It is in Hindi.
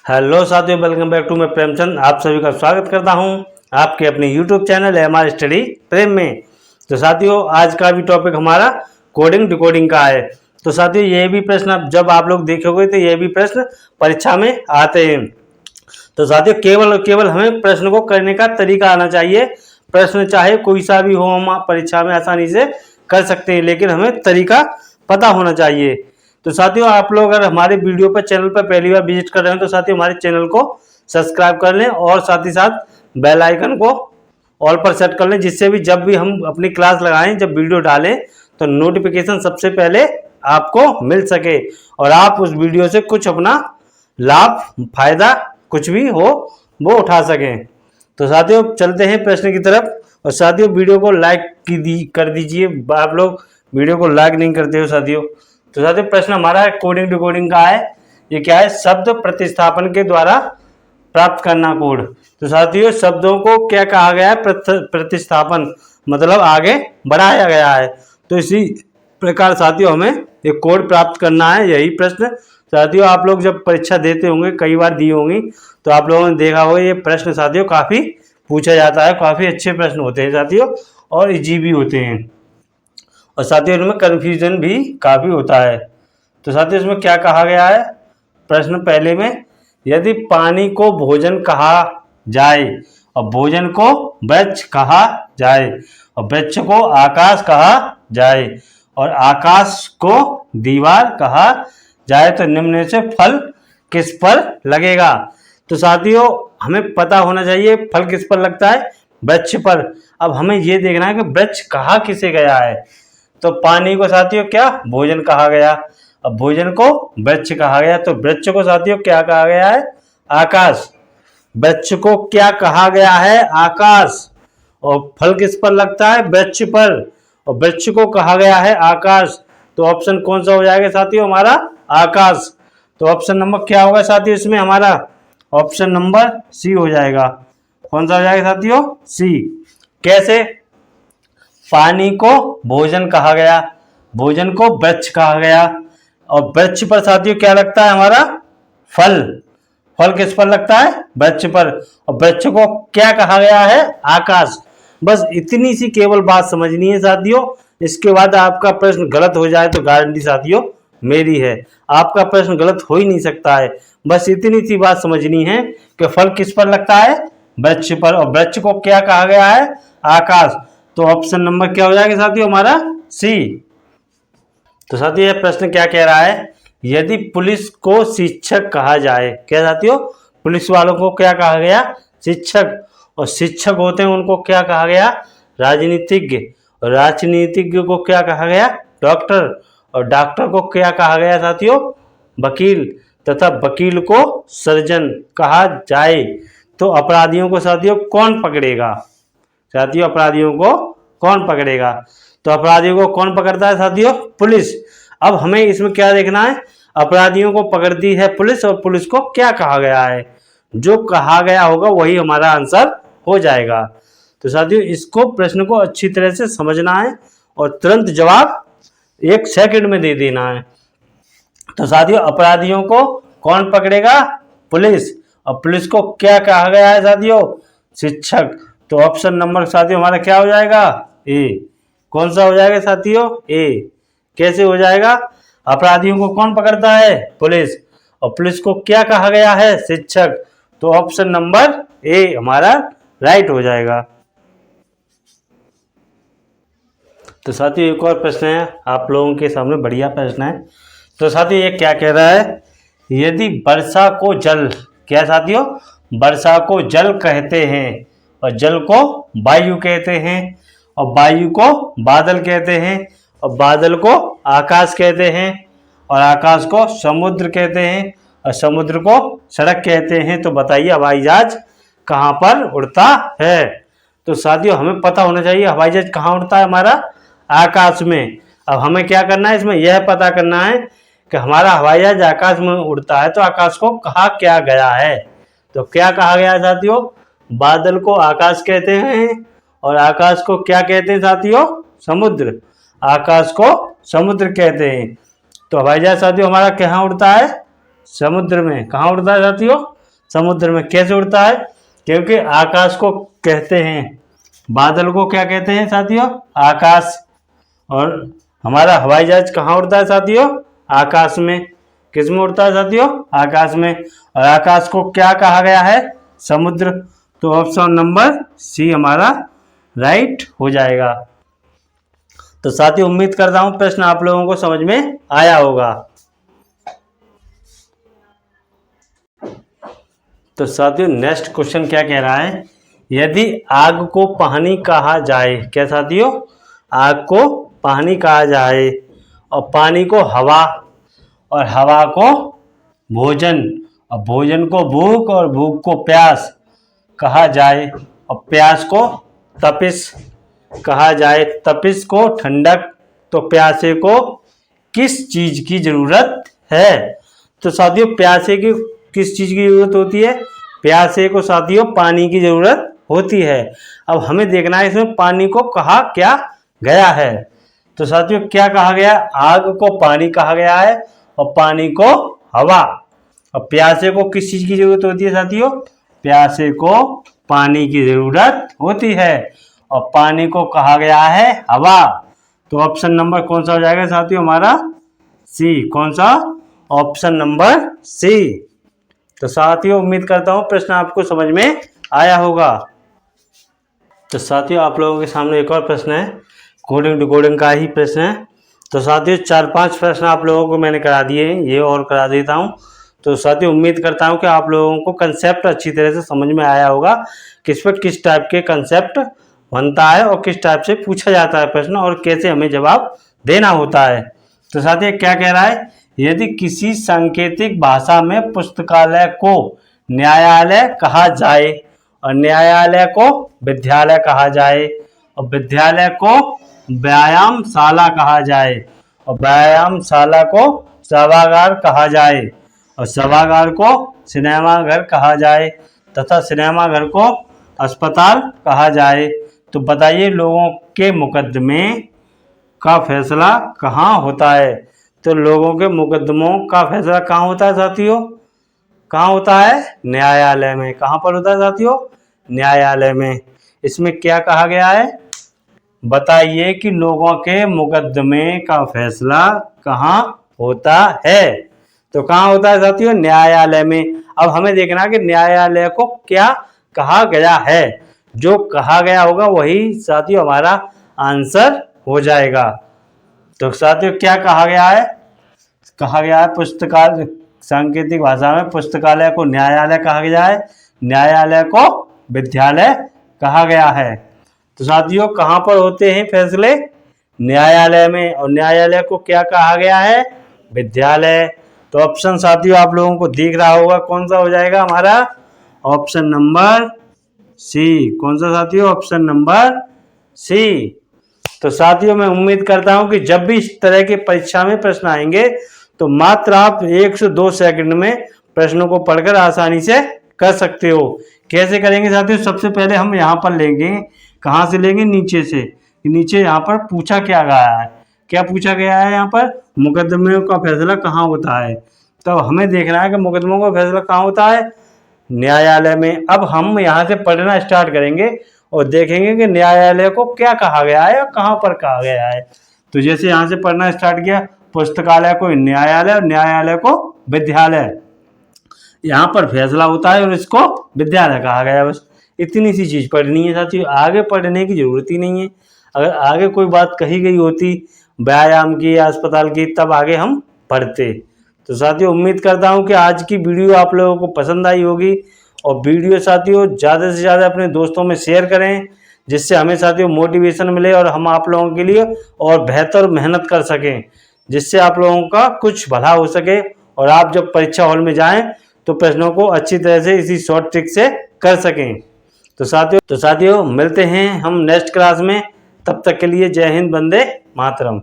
हेलो साथियों, वेलकम बैक टू मैं प्रेमचंद। आप सभी का स्वागत करता हूं आपके अपने यूट्यूब चैनल एमआर स्टडी प्रेम में। तो साथियों, आज का भी टॉपिक हमारा कोडिंग डिकोडिंग का है। तो साथियों, ये भी प्रश्न जब आप लोग देखोगे तो ये भी प्रश्न परीक्षा में आते हैं। तो साथियों, केवल हमें प्रश्न को करने का तरीका आना चाहिए। प्रश्न चाहे कोई सा भी हो, हम परीक्षा में आसानी से कर सकते हैं, लेकिन हमें तरीका पता होना चाहिए। तो साथियों, आप लोग अगर हमारे वीडियो पर चैनल पर पहली बार विजिट कर रहे हैं तो साथियों हमारे चैनल को सब्सक्राइब कर लें और साथ ही साथ बेल आइकन को ऑल पर सेट कर लें, जिससे भी जब भी हम अपनी क्लास लगाएं, जब वीडियो डालें तो नोटिफिकेशन सबसे पहले आपको मिल सके और आप उस वीडियो से कुछ अपना लाभ फायदा कुछ भी हो वो उठा सकें। तो साथियों, चलते हैं प्रश्न की तरफ। और साथियों, वीडियो को लाइक कर दीजिए। आप लोग वीडियो को लाइक नहीं करते हो साथियों। तो साथियों, प्रश्न हमारा है कोडिंग डिकोडिंग का है। ये क्या है? शब्द प्रतिस्थापन के द्वारा प्राप्त करना कोड। तो साथियों, शब्दों को क्या कहा गया है? प्रतिस्थापन, मतलब आगे बढ़ाया गया है। तो इसी प्रकार साथियों हमें एक कोड प्राप्त करना है, यही प्रश्न। साथियों, आप लोग जब परीक्षा देते होंगे, कई बार दी होंगी, तो आप लोगों ने देखा होगा ये प्रश्न साथियों काफी पूछा जाता है। काफी अच्छे प्रश्न होते हैं साथियों और इजी भी होते हैं, और साथियों इनमें कन्फ्यूजन भी काफ़ी होता है। तो साथियों, इसमें क्या कहा गया है? प्रश्न पहले में, यदि पानी को भोजन कहा जाए और भोजन को वृक्ष कहा जाए और वृक्ष को आकाश कहा जाए और आकाश को दीवार कहा जाए तो निम्न में से फल किस पर लगेगा? तो साथियों, हमें पता होना चाहिए फल किस पर लगता है? वृक्ष पर। अब हमें ये देखना है कि वृक्ष कहा किसे गया है। तो पानी को साथियों क्या भोजन कहा गया, अब भोजन को वृक्ष कहा गया, तो वृक्ष को साथियों क्या कहा गया है? आकाश। वृक्ष को क्या कहा गया है? आकाश। और फल किस पर लगता है? वृक्ष पर। और वृक्ष को कहा गया है आकाश। तो ऑप्शन कौन सा हो जाएगा साथियों? हमारा आकाश। तो ऑप्शन नंबर क्या होगा साथियों इसमें? हमारा ऑप्शन नंबर सी हो जाएगा। कौन सा हो जाएगा साथियों? सी। कैसे? पानी को भोजन कहा गया, भोजन को वृक्ष कहा गया, और वृक्ष पर साथियों क्या लगता है? हमारा फल। फल किस पर लगता है? वृक्ष पर। और वृक्ष को क्या कहा गया है? आकाश। बस इतनी सी केवल बात समझनी है साथियों। इसके बाद आपका प्रश्न गलत हो जाए तो गारंटी साथियों मेरी है, आपका प्रश्न गलत हो ही नहीं सकता है। बस इतनी सी बात समझनी है कि फल किस पर लगता है? वृक्ष पर। और वृक्ष को क्या कहा गया है? आकाश। तो ऑप्शन नंबर क्या हो जाएगा साथियों? हमारा सी। तो साथियों, यह प्रश्न क्या कह रहा है? यदि पुलिस को शिक्षक कहा जाए, क्या साथियों? पुलिस वालों को क्या कहा गया? शिक्षक। और शिक्षक होते हैं उनको क्या कहा गया? राजनीतिज्ञ। और राजनीतिज्ञ को क्या कहा गया? डॉक्टर। और डॉक्टर को क्या कहा गया साथियों? वकील। तथा वकील को सर्जन कहा जाए तो अपराधियों को साथियों कौन पकड़ेगा? साथियों, अपराधियों को कौन पकड़ेगा? तो अपराधियों को कौन पकड़ता है साथियों? पुलिस। अब हमें इसमें क्या देखना है? अपराधियों को पकड़ती है पुलिस, और पुलिस को क्या कहा गया है? जो कहा गया होगा वही हमारा आंसर हो जाएगा। तो साथियों, इसको प्रश्न को अच्छी तरह से समझना है और तुरंत जवाब 1 सेकंड में दे देना है। तो साथियों, अपराधियों को कौन पकड़ेगा? पुलिस। और पुलिस को क्या कहा गया है साथियों? शिक्षक। तो ऑप्शन नंबर साथियों हमारा क्या हो जाएगा? ए। कौन सा हो जाएगा साथियों? ए। कैसे हो जाएगा? अपराधियों को कौन पकड़ता है? पुलिस। और पुलिस को क्या कहा गया है? शिक्षक। तो ऑप्शन नंबर ए हमारा राइट हो जाएगा। तो साथियों, एक और प्रश्न है आप लोगों के सामने, बढ़िया प्रश्न है। तो साथियों, ये क्या कह रहा है? यदि वर्षा को जल, क्या साथियों? वर्षा को जल कहते हैं, और जल को वायु कहते हैं, और वायु को बादल कहते हैं, और बादल को आकाश कहते हैं, और आकाश को समुद्र कहते हैं, और समुद्र को सड़क कहते हैं। तो बताइए हवाई जहाज कहाँ पर उड़ता है? तो साथियों, हमें पता होना चाहिए हवाई जहाज कहाँ उड़ता है? हमारा आकाश में। अब हमें क्या करना है? इसमें यह पता करना है कि हमारा हवाई जहाज आकाश में उड़ता है तो आकाश को कहा क्या गया है? तो क्या कहा गया है साथियों? बादल को आकाश कहते हैं, और आकाश को क्या कहते हैं साथियों? समुद्र। आकाश को समुद्र कहते हैं। तो हवाई जहाज साथियों हमारा कहाँ उड़ता है? समुद्र में। कहाँ उड़ता है साथियों? समुद्र में। कैसे उड़ता है? क्योंकि आकाश को कहते हैं, बादल को क्या कहते हैं साथियों? आकाश। और हमारा हवाई जहाज कहाँ उड़ता है साथियों? आकाश में। किस में उड़ता है साथियों? आकाश में। और आकाश को क्या कहा गया है? समुद्र। तो ऑप्शन नंबर सी हमारा राइट हो जाएगा। तो साथियों उम्मीद करता हूं प्रश्न आप लोगों को समझ में आया होगा। तो साथियों नेक्स्ट क्वेश्चन क्या कह रहा है? यदि आग को पानी कहा जाए, क्या साथियों? आग को पानी कहा जाए और पानी को हवा और हवा को भोजन और भोजन को भूख और भूख को प्यास कहा जाए और प्यास को तपिश कहा जाए, तपिश को ठंडक, तो प्यासे को किस चीज की जरूरत है? तो साथियों प्यासे की किस चीज की जरूरत होती है? प्यासे को साथियों पानी की जरूरत होती है। अब हमें देखना है इसमें पानी को कहा क्या गया है। तो साथियों क्या कहा गया? आग को पानी कहा गया है और पानी को हवा। और प्यासे को किस चीज की जरूरत होती है साथियों? प्यासे को पानी की जरूरत होती है और पानी को कहा गया है हवा। तो ऑप्शन नंबर कौन सा हो जाएगा साथियों? हमारा सी। कौन सा? Option number C. तो साथियों उम्मीद करता हूं प्रश्न आपको समझ में आया होगा। तो साथियों आप लोगों के सामने एक और प्रश्न है, कोडिंग डिकोडिंग का ही प्रश्न है। तो साथियों 4-5 प्रश्न आप लोगों को मैंने करा दिए हैं, ये और करा देता हूं। तो साथियों उम्मीद करता हूं कि आप लोगों को कंसेप्ट अच्छी तरह से समझ में आया होगा, किस पर किस टाइप के कंसेप्ट बनता है और किस टाइप से पूछा जाता है प्रश्न और कैसे हमें जवाब देना होता है। तो साथियों क्या कह रहा है? यदि किसी सांकेतिक भाषा में पुस्तकालय को न्यायालय कहा जाए और न्यायालय को विद्यालय कहा जाए और विद्यालय को व्यायामशाला कहा जाए और व्यायामशाला को सभागार कहा जाए और सभागार को सिनेमाघर कहा जाए तथा सिनेमाघर को अस्पताल कहा जाए, तो बताइए लोगों के मुकदमे का फैसला कहाँ होता है? तो लोगों के मुकदमों का फैसला कहाँ होता है साथियों? कहाँ होता है? न्यायालय में। कहाँ पर होता है साथियों? न्यायालय में। इसमें क्या कहा गया है? बताइए कि लोगों के मुकदमे का फैसला कहाँ होता है? तो कहाँ होता है साथियों? न्यायालय में। अब हमें देखना है कि न्यायालय को क्या कहा गया है। जो कहा गया होगा वही साथियों हमारा आंसर हो जाएगा। तो साथियों क्या कहा गया है? कहा गया है पुस्तकालय, सांकेतिक भाषा में पुस्तकालय को न्यायालय कहा गया है, न्यायालय को विद्यालय कहा गया है। तो साथियों कहाँ पर होते हैं फैसले? न्यायालय में। और न्यायालय को क्या कहा गया है? विद्यालय। तो ऑप्शन साथियों आप लोगों को दिख रहा होगा, कौन सा हो जाएगा हमारा? Option number C. कौन सा साथियों? Option number C. तो साथियों मैं उम्मीद करता हूं कि जब भी इस तरह के परीक्षा में प्रश्न आएंगे तो मात्र आप 1 से 2 सेकंड में प्रश्नों को पढ़कर आसानी से कर सकते हो। कैसे करेंगे साथियों? सबसे पहले हम यहाँ पर लेंगे, कहाँ से लेंगे? नीचे से। नीचे यहाँ पर पूछा क्या गया है? क्या पूछा गया है यहाँ पर? मुकदमे का फैसला कहाँ होता है। तो हमें देखना है कि मुकदमों का फैसला कहाँ होता है? न्यायालय में। अब हम यहाँ से पढ़ना स्टार्ट करेंगे और देखेंगे कि न्यायालय को क्या कहा गया है और कहाँ पर कहा गया है। तो जैसे यहाँ से पढ़ना स्टार्ट किया, पुस्तकालय को न्यायालय और न्यायालय को विद्यालय, यहाँ पर फैसला होता है और इसको विद्यालय कहा गया। बस इतनी सी चीज़ पढ़नी है साथियों, आगे पढ़ने की जरूरत ही नहीं है। अगर आगे कोई बात कही गई होती व्यायाम की या अस्पताल की तब आगे हम पढ़ते। तो साथियों उम्मीद करता हूँ कि आज की वीडियो आप लोगों को पसंद आई होगी और वीडियो साथियों ज़्यादा से ज़्यादा अपने दोस्तों में शेयर करें, जिससे हमें साथियों मोटिवेशन मिले और हम आप लोगों के लिए और बेहतर मेहनत कर सकें, जिससे आप लोगों का कुछ भला हो सके और आप जब परीक्षा हॉल में जाएं तो प्रश्नों को अच्छी तरह से इसी शॉर्ट ट्रिक से कर सकें। तो साथियों मिलते हैं हम नेक्स्ट क्लास में। तब तक के लिए जय हिंद, वंदे मातरम।